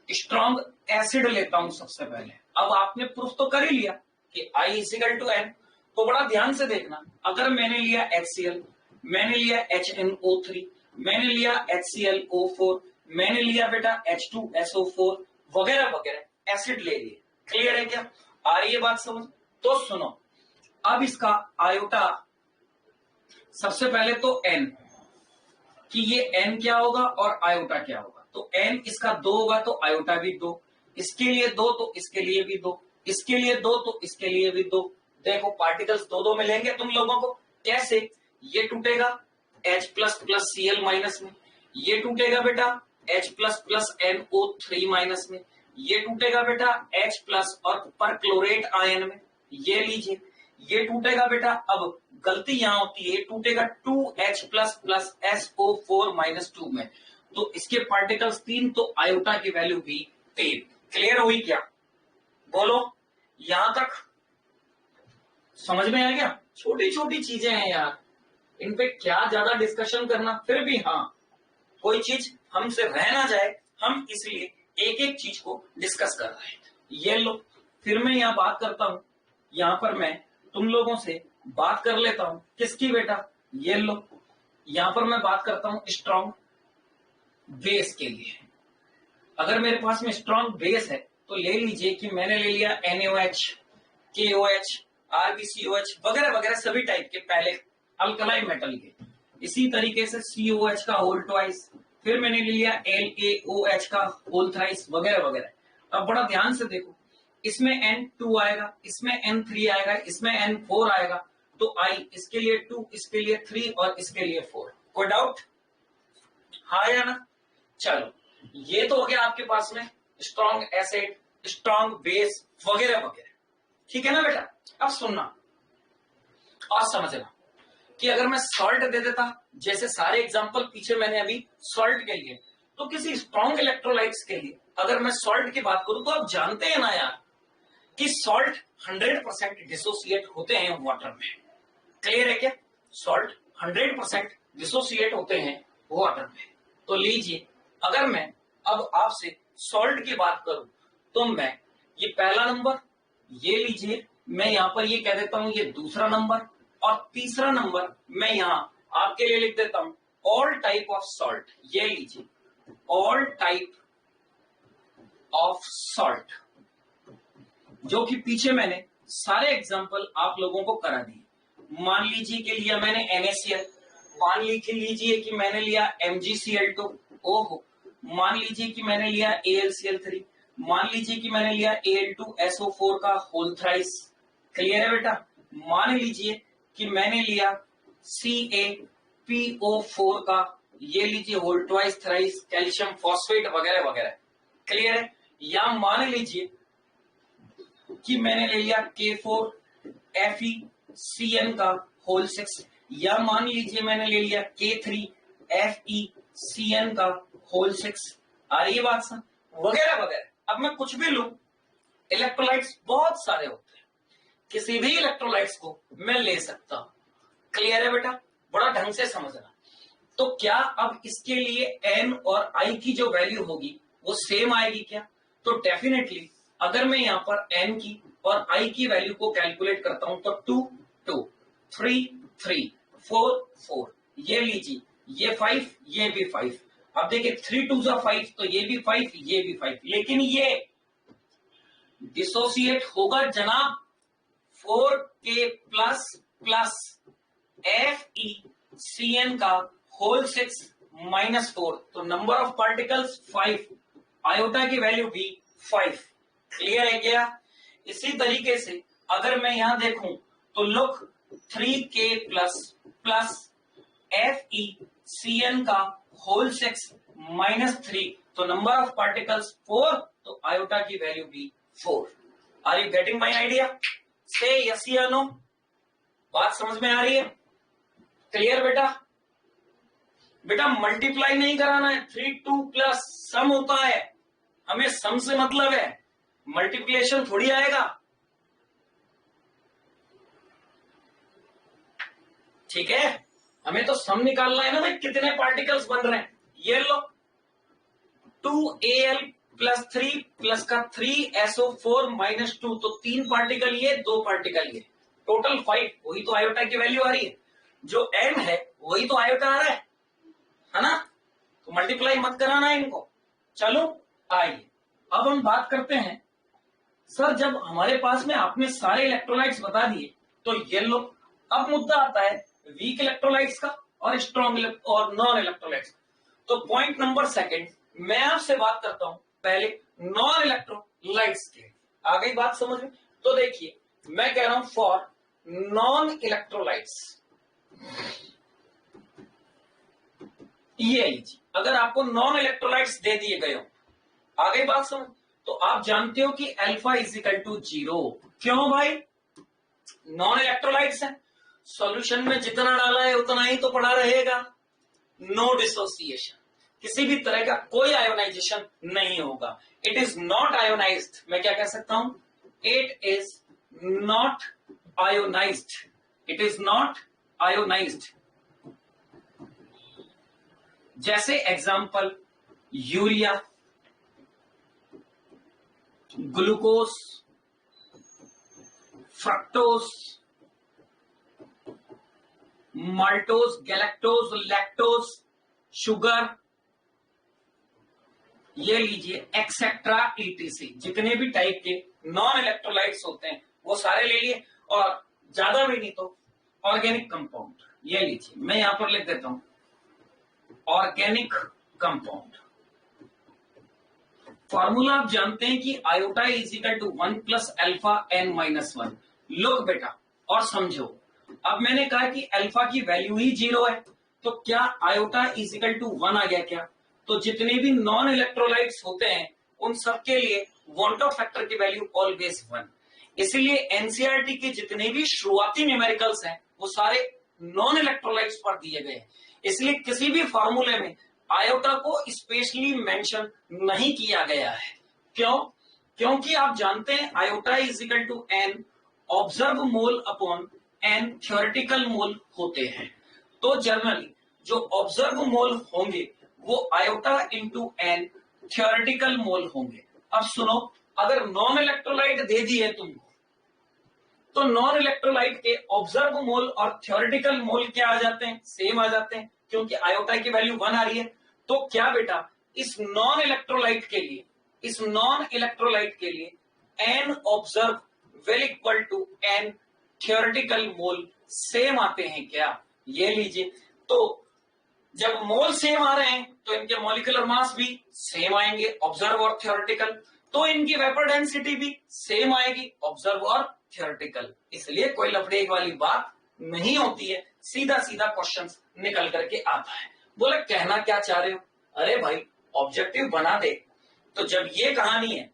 A: स्ट्रॉन्ग एसिड लेता हूं सबसे पहले। अब आपने प्रूफ तो कर ही लिया कि I is equal to N, तो बड़ा ध्यान से देखना, अगर मैंने लिया HCl, मैंने लिया HNO3, मैंने लिया HClO4, मैंने लिया बेटा H2SO4 वगैरह वगैरह एसिड ले लिए। क्लियर है क्या? आ रही है बात समझ? तो सुनो, अब इसका आयोटा, सबसे पहले तो N, कि ये N क्या होगा और आयोटा क्या होगा। तो N इसका 2 होगा तो आयोटा भी 2, इसके लिए 2 तो इसके लिए भी 2, इसके लिए 2 तो इसके लिए भी 2। देखो पार्टिकल्स 2-2 मिलेंगे तुम लोगों को। कैसे? ये टूटेगा H plus plus Cl minus में, ये टूटेगा बेटा H plus plus NO3 minus में, ये टूटेगा बेटा H प्लस और परक्लोरेट आयन में। ये लीजिए, ये टूटेगा बेटा, अब गलती यहां होती है, टूटेगा 2H plus plus SO4 minus 2 में। तो इसके पार्टिकल्स 3 तो आयोटा की वैल्यू भी 3। क्लियर हुई क्या? बोलो, यहां तक समझ में आ गया? छोटी छोटी चीजें हैं यार, इन पे क्या ज्यादा डिस्कशन करना। फिर भी हाँ, कोई चीज हमसे रह ना जाए, हम इसलिए एक एक चीज को डिस्कस कर रहे हैं। ये लो, फिर मैं यहाँ बात करता हूं, यहां पर मैं तुम लोगों से बात कर लेता हूं किसकी बेटा। ये लो, यहां पर मैं बात करता हूं स्ट्रॉन्ग बेस के लिए। अगर मेरे पास में स्ट्रॉन्ग बेस है तो ले लीजिए कि मैंने ले लिया NaOH, KOH, RbCOH वगैरह वगैरह सभी टाइप के पहले अल्कलाइन मेटल के। इसी तरीके से COH का होल ट्वाइस, फिर मैंने ले लिया LaOH का होल थ्राइस, वगैरह वगैरह। अब बड़ा ध्यान से देखो, इसमें N2 आएगा, इसमें N3 आएगा, इसमें N4 आएगा, तो I इसके लिए 2, इसके लिए 3 और इसके लिए 4। कोई डाउट? हाँ या ना? चलो, ये तो हो गया आपके पास में स्ट्रॉन्ग एसिड, स्ट्रॉन्ग बेस, वगैरह वगैरह। ठीक है ना बेटा? अब सुनना और समझना कि अगर मैं सॉल्ट दे देता, जैसे सारे एग्जांपल पीछे मैंने अभी सॉल्ट के लिए, तो किसी स्ट्रॉन्ग इलेक्ट्रोलाइट्स के लिए अगर मैं सॉल्ट की बात करूं, तो आप जानते हैं ना यार कि सॉल्ट 100% डिसोसिएट होते हैं वाटर में। क्लियर है क्या? सॉल्ट 100% डिसोसिएट होते हैं वाटर में। तो लीजिए, अगर मैं अब आपसे सॉल्ट की बात करूं, तो मैं ये पहला नंबर, ये लीजिए, मैं यहां पर ये कह देता हूं ये दूसरा नंबर, और तीसरा नंबर मैं यहां आपके लिए लिख देता हूं ऑल टाइप ऑफ सॉल्ट। ये लीजिए, ऑल टाइप ऑफ सॉल्ट, जो कि पीछे मैंने सारे एग्जांपल आप लोगों को करा दिए। मान लीजिए कि लिया मैंने NaCl, मान लीजिए कि मैंने लिया MgCl2, ओहो, मान लीजिए कि मैंने लिया AlCl3, मान लीजिए कि मैंने लिया Al2SO4 का होल थ्राइस। क्लियर है बेटा? मान लीजिए कि मैंने लिया CaPO4 का, ये लीजिए whole twice thrice, calcium phosphate, वगैरह वगैरह। क्लियर है? या मान लीजिए कि मैंने ले लिया K4FeCN का होल 6, या मान लीजिए मैंने ले लिया K3FeCN का होल 6। आ रही है बात सर? वगैरह वगैरह। अब मैं कुछ भी लूं, इलेक्ट्रोलाइट्स बहुत सारे होते हैं, किसी भी इलेक्ट्रोलाइट्स को मैं ले सकता हूं। क्लियर है बेटा? बड़ा ढंग से समझना। तो क्या अब इसके लिए N और I की जो वैल्यू होगी वो सेम आएगी क्या? तो डेफिनेटली अगर मैं यहाँ पर N की और I की वैल्यू को कैलकुलेट करता हूं, तो 2 2, 3 3, 4 4, ये लीजिए, ये 5, ये भी 5। अब देखिए 3 2 5, तो ये भी 5, ये भी 5, लेकिन ये डिसोसिएट होगा जनाब 4K प्लस प्लस FeCN का होल 6 -4, तो नंबर ऑफ पार्टिकल्स 5, आयोटा की वैल्यू भी 5। क्लियर है क्या? इसी तरीके से अगर मैं यहां देखूं, तो look 3K plus plus FeCN का होल 6 -3, तो नंबर ऑफ पार्टिकल्स 4, तो आयोटा की वैल्यू भी 4। Are you getting my idea? Say yes या नो? बात समझ में आ रही है? क्लियर बेटा? बेटा मल्टीप्लाई नहीं कराना है, 3 2 प्लस सम होता है, हमें सम से मतलब है, मल्टीप्लिकेशन थोड़ी आएगा। ठीक है? हमें तो सम निकालना है ना भाई, कितने पार्टिकल्स बन रहे हैं। ये लो 2Al प्लस 3 प्लस का 3SO4 -2, तो 3 पार्टिकल ये, 2 पार्टिकल ये, टोटल 5। वही तो आयोटा की वैल्यू आ रही है, जो M है वही तो आयोटा आ रहा है ना? तो मल्टीप्लाई मत कराना है इनको। चलो आइए अब हम बात करते हैं, सर जब हमारे पास में आपने सारे इलेक्ट्रोलाइट्स बता दिए, तो ये लो, अब मुद्दा आता है वीक इलेक्ट्रोलाइट्स का और स्ट्रॉन्ग और नॉन इलेक्ट्रोलाइट्स। तो पॉइंट नंबर सेकंड, मैं आपसे बात करता हूं पहले नॉन इलेक्ट्रोलाइट्स के। आ गई बात समझ में? तो देखिए, मैं कह रहा हूं फॉर नॉन इलेक्ट्रोलाइट्स, ये लीजिए, अगर आपको नॉन इलेक्ट्रोलाइट्स दे दिए गए हो, आ गई बात समझ, तो आप जानते हो कि अल्फा = 0। क्यों भाई? नॉन इलेक्ट्रोलाइट्स है, सॉल्यूशन में जितना डाला है उतना ही तो पड़ा रहेगा। नो डिसोसिएशन, किसी भी तरह का कोई आयोनाइजेशन नहीं होगा। It is not ionized. मैं क्या कह सकता हूं? It is not ionized. It is not ionized. जैसे example urea, glucose, fructose, maltose, galactose, lactose, sugar, ये लीजिए एक्सेट्रा ETC, जितने भी टाइप के नॉन इलेक्ट्रोलाइट्स होते हैं वो सारे ले लिए, और ज्यादा भी नहीं तो ऑर्गेनिक कंपाउंड, ये लीजिए मैं यहां पर लिख देता हूं ऑर्गेनिक कंपाउंड। फॉर्मूला आप जानते हैं कि iota is equal to 1 plus alpha n minus 1। लोग बेटा और समझो, अब मैंने कहा कि अल्फा की वैल्यू ही 0 है, तो क्या आयोटा इज इक्वल टू 1 आ गया क्या? तो जितने भी नॉन इलेक्ट्रोलाइट्स होते हैं उन सबके लिए वांट ऑफ फैक्टर की वैल्यू ऑलवेज 1। इसीलिए एनसीईआरटी के जितने भी शुरुआती न्यूमेरिकल्स हैं वो सारे नॉन इलेक्ट्रोलाइट्स पर दिए गए हैं। इसलिए किसी भी फॉर्मूले में आयोटा को स्पेशली मेंशन नहीं किया गया है। क्यों? क्योंकि आप जानते हैं iota is equal to n observe mole upon n theoretical mole होते हैं। तो जनरली जो ऑब्जर्व मोल होंगे वो iota into n theoretical mole होंगे। अब सुनो, अगर नॉन इलेक्ट्रोलाइट दे दिए तुमको तो नॉन इलेक्ट्रोलाइट के ऑब्जर्व मोल और थ्योरेटिकल मोल क्या आ जाते हैं? सेम आ जाते हैं, क्योंकि आयोटा की वैल्यू 1 आ रही है। तो क्या बेटा इस नॉन इलेक्ट्रोलाइट के लिए n observe will equal to n theoretical mole same आते हैं क्या? ये लीजिए, तो जब मोल सेम आ रहे हैं तो इनके मॉलिक्यूलर मास भी सेम आएंगे ऑब्जर्व और थ्योरेटिकल, तो इनकी वेपर डेंसिटी भी सेम आएगी ऑब्जर्व और थ्योरेटिकल। इसलिए कोई लफड़े वाली बात नहीं होती है, सीधा सीधा क्वेश्चंस निकल करके आता है। बोले कहना क्या चाह रहे हो? अरे भाई ऑब्जेक्टिव बना दे, तो जब ये कहानी है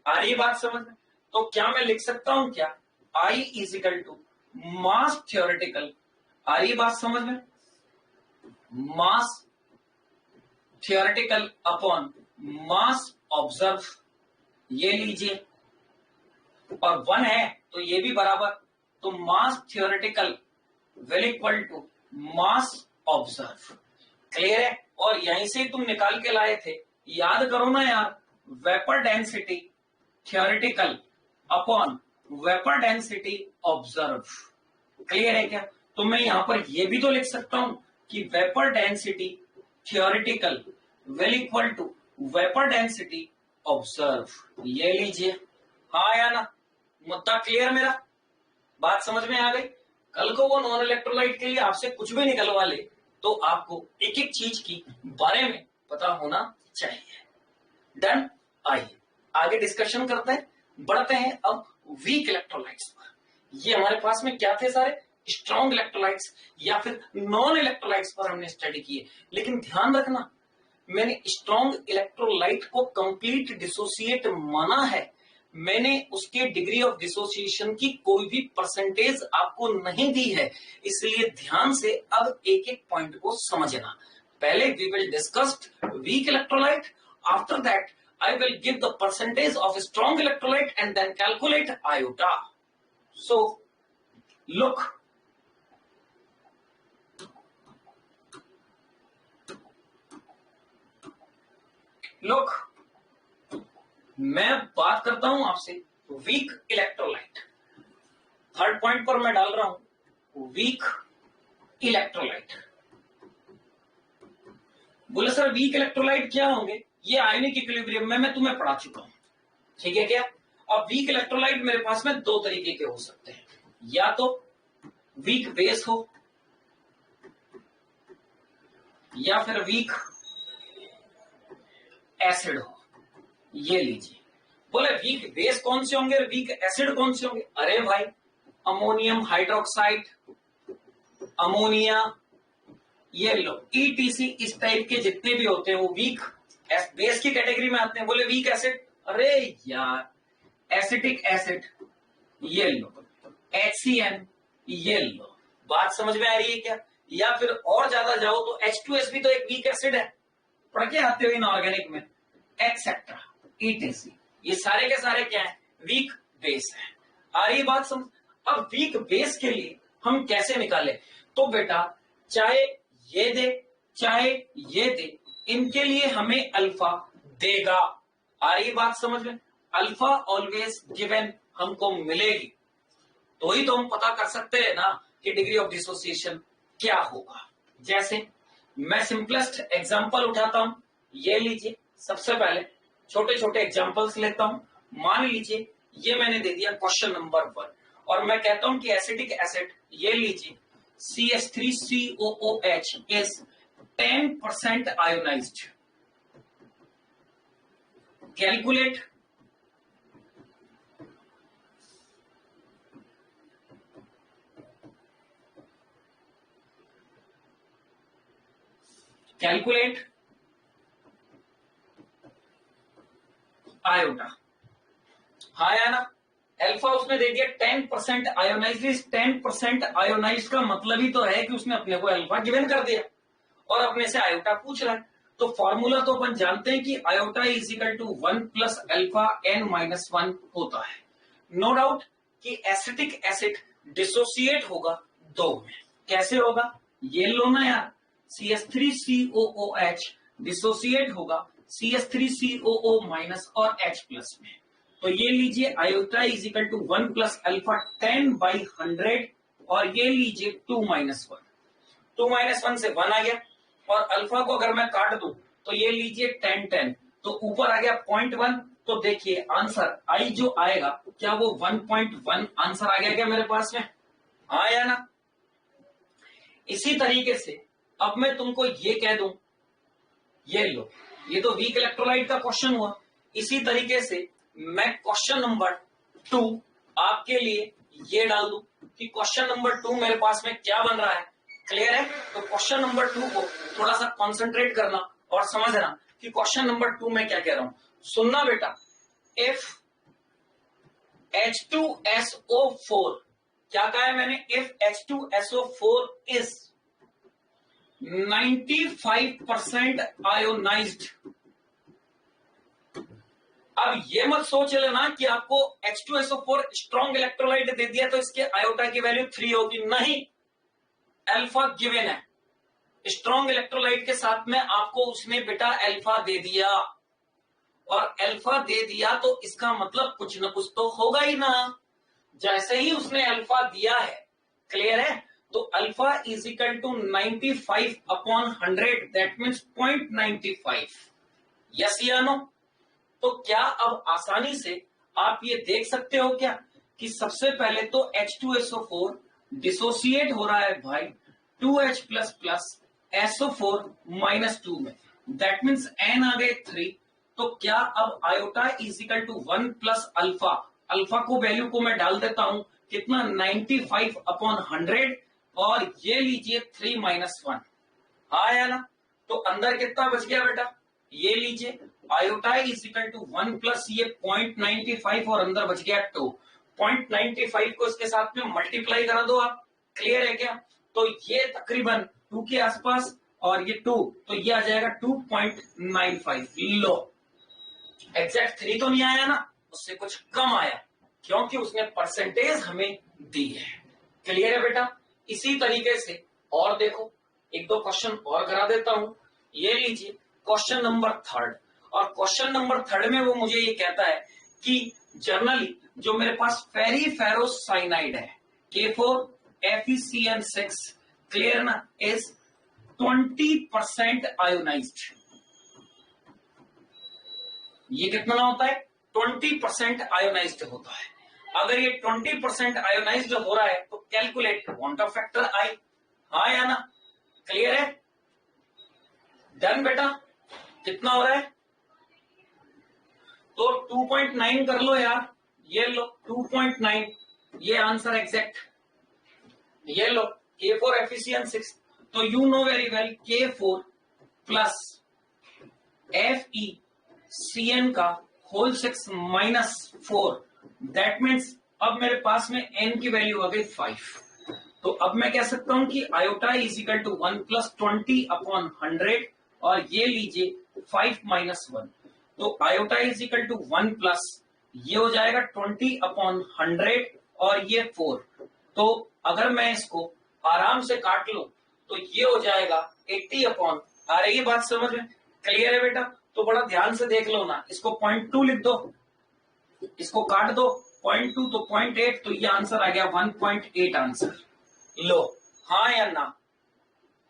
A: आ रही बात समझ में, तो क्या मैं लिख सकता हूं क्या I is equal to mass theoretical, आ रही बात समझ में, mass theoretical upon mass observe, ये लीजिए, और 1 है तो ये भी बराबर, तो mass theoretical will equal to mass observe. Clear है? और यहीं से तुम निकाल के लाए थे, याद करो ना यार, vapour density theoretical upon vapour density observe. Clear है क्या? तो मैं यहां पर ये भी तो लिख सकता हूं कि vapour density theoretical will equal to vapour density observe. ये लीजिए, हाँ या ना? मुद्दा क्लियर मेरा? बात समझ में आ गई? कल को वो नॉन इलेक्ट्रोलाइट के लिए आपसे कुछ भी निकलवा ले तो आपको एक एक चीज की बारे में पता होना चाहिए। डन? आइए आगे डिस्कशन करते हैं, बढ़ते हैं अब वीक इलेक्ट्रोलाइट्स पर। ये हमारे पास में क्या थे सारे? स्ट्रॉन्ग इलेक्ट्रोलाइट्स या फिर नॉन इलेक्ट्रोलाइट्स पर हमने स्टडी किए। लेकिन ध्यान रखना, मैंने स्ट्रॉन्ग इलेक्ट्रोलाइट को कंप्लीट डिसोसिएट माना है, मैंने उसके डिग्री ऑफ डिसोसिएशन की कोई भी परसेंटेज आपको नहीं दी है। इसलिए ध्यान से अब एक एक पॉइंट को समझना। पहले we will discuss weak electrolyte, after that I will give the percentage of strong electrolyte and then calculate iota. So, look. मैं बात करता हूं आपसे वीक इलेक्ट्रोलाइट। थर्ड पॉइंट पर मैं डाल रहा हूं वीक इलेक्ट्रोलाइट। बोले सर वीक इलेक्ट्रोलाइट क्या होंगे? ये आयनिक इक्विलिब्रियम में मैं तुम्हें पढ़ा चुका हूं, ठीक है क्या? अब वीक इलेक्ट्रोलाइट मेरे पास में दो तरीके के हो सकते हैं, या तो वीक बेस हो या फिर वीक एसिड हो। ये लीजिए, बोले वीक बेस कौन से होंगे, वीक एसिड कौन से होंगे? अरे भाई अमोनियम हाइड्रोक्साइड, अमोनिया, ये लो ETC, इस टाइप के जितने भी होते हैं वो वीक बेस की कैटेगरी में आते हैं। बोले वीक एसिड, अरे यार एसिटिक एसिड, ये लो HCN, ये लो। बात समझ में आ रही है क्या? या फिर और ज्यादा जाओ तो H2S भी तो एक वीक एसिड है, पढ़ के आते हो इनऑर्गेनिक में, एक्सेट्रा ETC, ये सारे के सारे क्या है? वीक बेस है। आ रही बात समझ? अब वीक बेस के लिए हम कैसे निकाले? तो बेटा चाहे ये दे चाहे ये दे, इनके लिए हमें अल्फा देगा। आ रही बात समझ में? अल्फा ऑलवेज गिवन हमको मिलेगी, तो ही तो हम पता कर सकते हैं ना कि डिग्री ऑफ डिसोसिएशन क्या होगा। जैसे मैं सिंपलेस्ट एग्जांपल उठाता हूं, ये लीजिए, सबसे पहले छोटे छोटे एग्जांपल्स लेता हूं। मान लीजिए ये मैंने दे दिया क्वेश्चन नंबर 1 और मैं कहता हूं कि एसिटिक एसिड, ये लीजिए CH3COOH is 10% ionized. Calculate iota. हाँ या ना, अल्फा उसने दे दिया 10% आयोनाइज्ड। 10% आयोनाइज्ड का मतलब ही तो है कि उसने अपने को अल्फा गिवन कर दिया और अपने से आयोटा पूछ रहा है। तो फॉर्मूला तो अपन जानते हैं कि iota is equal to 1 plus alpha n-1 होता है। नो डाउट कि एसिटिक एसिड डिसोसिएट होगा दो में। कैसे होगा ये लो ना यार, CH3COOH डिसोसिएट होगा CH3COO माइनस और H प्लस में। तो ये लीजिए iota is equal to 1 plus alpha 10/100 और ये लीजिए 2 माइनस 1। 2 माइनस 1 से 1 आ गया और अल्फा को अगर मैं काट दूं तो ये लीजिए 10 तो ऊपर आ गया 0.1। तो देखिए आंसर आई जो आएगा क्या वो 1.1 आंसर आ गया क्या मेरे पास में? हाँ या ना। इसी तरीके से अब मैं तुमको ये कह दूं, ये लो, ये तो वीक इलेक्ट्रोलाइट का क्वेश्चन हुआ। इसी तरीके से मैं क्वेश्चन नंबर 2 आपके लिए ये डाल दूं कि क्वेश्चन नंबर 2 मेरे पास में क्या बन रहा है। क्लियर है? तो क्वेश्चन नंबर 2 को थोड़ा सा कंसंट्रेट करना और समझना कि क्वेश्चन नंबर 2 में क्या कह रहा हूं। सुनना बेटा, इफ H2SO4, क्या कहा है मैंने? If H2SO4 is 95% ionised. अब ये मत सोच लेना कि आपको H2SO4 स्ट्रॉन्ग इलेक्ट्रोलाइट दे दिया तो इसके आयोटा की वैल्यू 3 होगी। नहीं, अल्फा गिवन है। स्ट्रॉन्ग इलेक्ट्रोलाइट के साथ में आपको उसने बेटा अल्फा दे दिया और अल्फा दे दिया तो इसका मतलब कुछ ना कुछ तो होगा ही ना। जैसे ही उसने अल्फा दिया है, क्लियर है, तो alpha is equal to 95/100 that means 0.95। Yes या नो? तो क्या अब आसानी से आप ये देख सकते हो क्या कि सबसे पहले तो H2SO4 डिसोसिएट हो रहा है भाई 2H plus plus SO4 minus 2 में, दैट मीन्स N आ गए 3। तो क्या अब iota is equal to 1 plus alpha, alpha को वैल्यू को मैं डाल देता हूं कितना 95/100 और ये लीजिए 3 माइनस 1। हाँ या ना? तो अंदर कितना बच गया बेटा? ये लीजिए iota is equal to 1 plus ये 0.95 और अंदर बच गया 2। 0.95 को इसके साथ में मल्टीप्लाई करा दो आप। क्लियर है क्या? तो ये तकरीबन 2 के आसपास और ये 2, तो ये आ जाएगा 2.95। लो, एग्जैक्ट 3 तो नहीं आया ना, उससे कुछ कम आया क्योंकि उसने परसेंटेज हमें दी है। क्लियर है बेटा? इसी तरीके से और देखो, एक दो क्वेश्चन और करा देता हूं। ये लीजिए क्वेश्चन नंबर 3 और क्वेश्चन नंबर 3 में वो मुझे ये कहता है कि जनरली जो मेरे पास फेरिफेरोसाइनाइड है K4FeCN6, क्लियर ना, इज 20% आयोनाइज्ड। ये कितना होता है? 20% आयोनाइज्ड होता है। अगर ये 20% आयोनाइज्ड हो रहा है तो कैलकुलेट क्वांटम ऑफ फैक्टर आई। हाँ या ना? क्लियर है? डन बेटा? कितना हो रहा है? तो 2.9 कर लो यार, ये लो 2.9, ये आंसर एग्जैक्ट। ये लो K4FeCN6, तो you know very well K4 plus FeCN का होल 6 माइनस 4, दैट मीन्स अब मेरे पास में N की वैल्यू आ गई 5। तो अब मैं कह सकता हूं कि iota is equal to 1 plus 20/100 और ये लीजिए 5 माइनस 1। तो iota is equal to 1 plus ये हो जाएगा 20/100 और ये 4। तो अगर मैं इसको आराम से काट लूं तो ये हो जाएगा 80/, आ रही है बात समझ में? क्लियर है बेटा? तो बड़ा ध्यान से देख लो ना, इसको 0.2 लिख दो, इसको काट दो 0.2 तो 0.8, तो ये आंसर आ गया 1.8 आंसर। लो, हाँ या ना?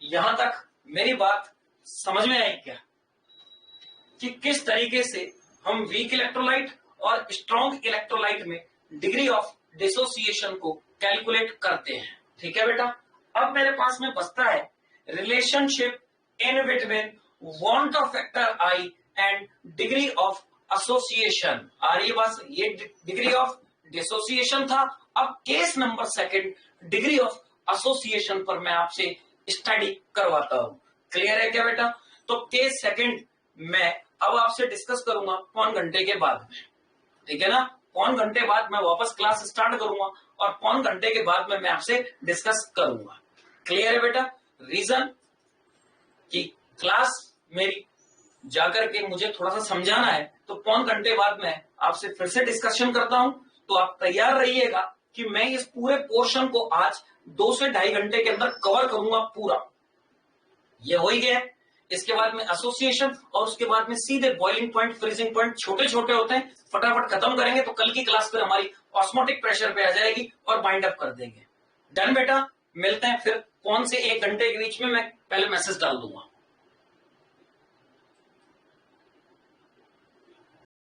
A: यहां तक मेरी बात समझ में आई क्या कि किस तरीके से हम वीक इलेक्ट्रोलाइट और स्ट्रॉन्ग इलेक्ट्रोलाइट में डिग्री ऑफ डिसोसिएशन को कैलकुलेट करते हैं? ठीक है बेटा? अब मेरे पास में बचता है relationship in between van't Hoff factor i and degree of association. आ रही है बस, ये डिग्री ऑफ डिसोसिएशन था। अब case number second degree of association पर मैं आपसे स्टडी करवाता हूं। क्लियर है क्या बेटा? तो केस सेकंड मैं अब आपसे डिस्कस करूंगा पौन घंटे के बाद में, ठीक है ना? पौन घंटे बाद मैं वापस क्लास स्टार्ट करूंगा और पौन घंटे के बाद में मैं आपसे डिस्कस करूंगा। क्लियर है बेटा? रीजन कि क्लास मेरी जाकर के मुझे थोड़ा सा समझाना है, तो पौन घंटे बाद में आपसे फिर से डिस्कशन करता हूं। तो आप तैयार रहिएगा कि मैं इस पूरे पोर्शन को आज 2 से 2.5 घंटे के अंदर कवर करूंगा पूरा। ये हो ही गया। इसके बाद में एसोसिएशन और उसके बाद में सीधे बॉइलिंग पॉइंट, फ्रीजिंग पॉइंट छोटे छोटे होते हैं, फटाफट खत्म करेंगे तो कल की क्लास फिर हमारी ऑस्मोटिक प्रेशर पे आ जाएगी और बाइंड अप कर देंगे। डन बेटा? मिलते हैं फिर पौन से 1 घंटे के बीच में, मैं पहले मैसेज डाल दूंगा।